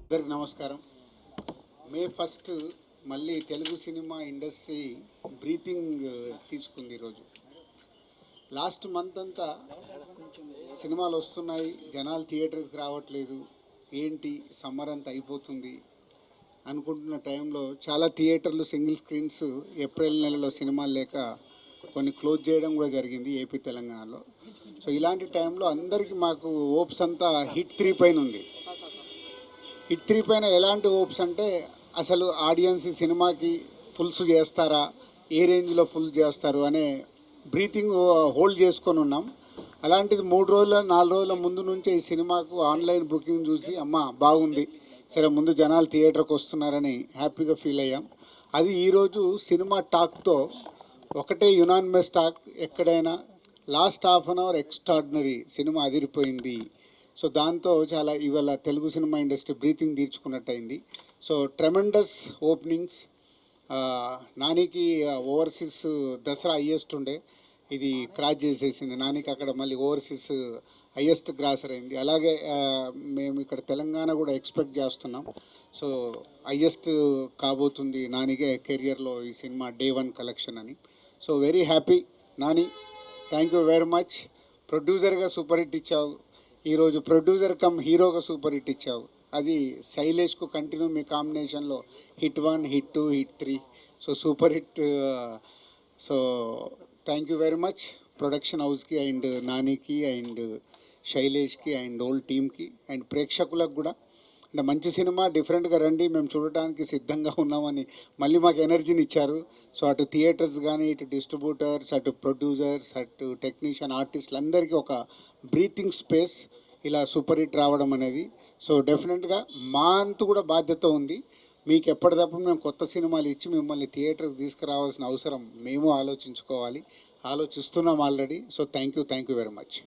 అందరికి నమస్కారం. మే 1 మళ్ళీ తెలుగు సినిమా ఇండస్ట్రీ బ్రీతింగ్ తీసుకుంది. ఈరోజు లాస్ట్ మంత్ అంతా సినిమాలు వస్తున్నాయి, జనాలు థియేటర్స్కి రావట్లేదు, ఏంటి సమ్మర్ అంతా అయిపోతుంది అనుకుంటున్న టైంలో చాలా థియేటర్లు సింగిల్ స్క్రీన్స్ ఏప్రిల్ నెలలో సినిమాలు లేక కొన్ని క్లోజ్ చేయడం కూడా జరిగింది ఏపీ తెలంగాణలో. సో ఇలాంటి టైంలో అందరికీ మాకు హోప్స్ అంతా హిట్ 3 పైన ఉంది. హిట్ 3 పైన ఎలాంటి హోప్స్ అంటే అసలు ఆడియన్స్ ఈ సినిమాకి ఫుల్స్ చేస్తారా, ఏ రేంజ్లో ఫుల్ చేస్తారు అనే బ్రీతింగ్ హోల్డ్ చేసుకొని ఉన్నాం. అలాంటిది 3 రోజుల 4 రోజుల ముందు నుంచే ఈ సినిమాకు ఆన్లైన్ బుకింగ్ చూసి అమ్మ బాగుంది, సరే ముందు జనాలు థియేటర్కి వస్తున్నారని హ్యాపీగా ఫీల్ అయ్యాం. అది ఈరోజు సినిమా టాక్తో ఒకటే యునానిమస్ టాక్, ఎక్కడైనా last half an hour extraordinary, cinema అదిరిపోయింది. సో దాంతో చాలా ఇవాళ తెలుగు సినిమా ఇండస్ట్రీ బ్రీతింగ్ తీర్చుకున్నట్టయింది. So tremendous openings. నానికి ఓవర్సీస్ దసరా హయ్యెస్ట్ ఉండే, ఇది క్రాస్ చేసేసింది. నానికి అక్కడ మళ్ళీ ఓవర్సీస్ హయ్యెస్ట్ గ్రాసర్ అయింది. అలాగే మేము ఇక్కడ తెలంగాణ కూడా ఎక్స్పెక్ట్ చేస్తున్నాం. సో హయ్యెస్ట్ కాబోతుంది నానికే కెరియర్లో ఈ సినిమా డే 1 కలెక్షన్ అని. So very happy Nani, thank you very much. ప్రొడ్యూసర్గా సూపర్ హిట్ ఇచ్చావు, ఈరోజు ప్రొడ్యూసర్ కమ్ హీరోగా సూపర్ హిట్ ఇచ్చావు. అది శైలేష్కు కంటిన్యూ మీ కాంబినేషన్లో hit 1, hit 2, hit 3. So super hit. So thank you very much production హౌస్కి అండ్ నానికి అండ్ శైలేష్కి అండ్ ఓల్డ్ టీమ్కి అండ్ ప్రేక్షకులకు కూడా. అంటే మంచి సినిమా, డిఫరెంట్గా రండి, మేము చూడటానికి సిద్ధంగా ఉన్నామని మళ్ళీ మాకు ఎనర్జీని ఇచ్చారు. సో అటు థియేటర్స్ కానీ, ఇటు డిస్ట్రిబ్యూటర్స్, అటు ప్రొడ్యూసర్స్, అటు టెక్నీషియన్, ఆర్టిస్టులు అందరికీ ఒక బ్రీతింగ్ స్పేస్ ఇలా సూపర్ హిట్ రావడం అనేది. సో డెఫినెట్గా మా అంతు కూడా బాధ్యత ఉంది. మీకు ఎప్పటికప్పుడు మేము కొత్త సినిమాలు ఇచ్చి మిమ్మల్ని థియేటర్కి తీసుకురావాల్సిన అవసరం మేము ఆలోచించుకోవాలి, ఆలోచిస్తున్నాం already. So thank you very much.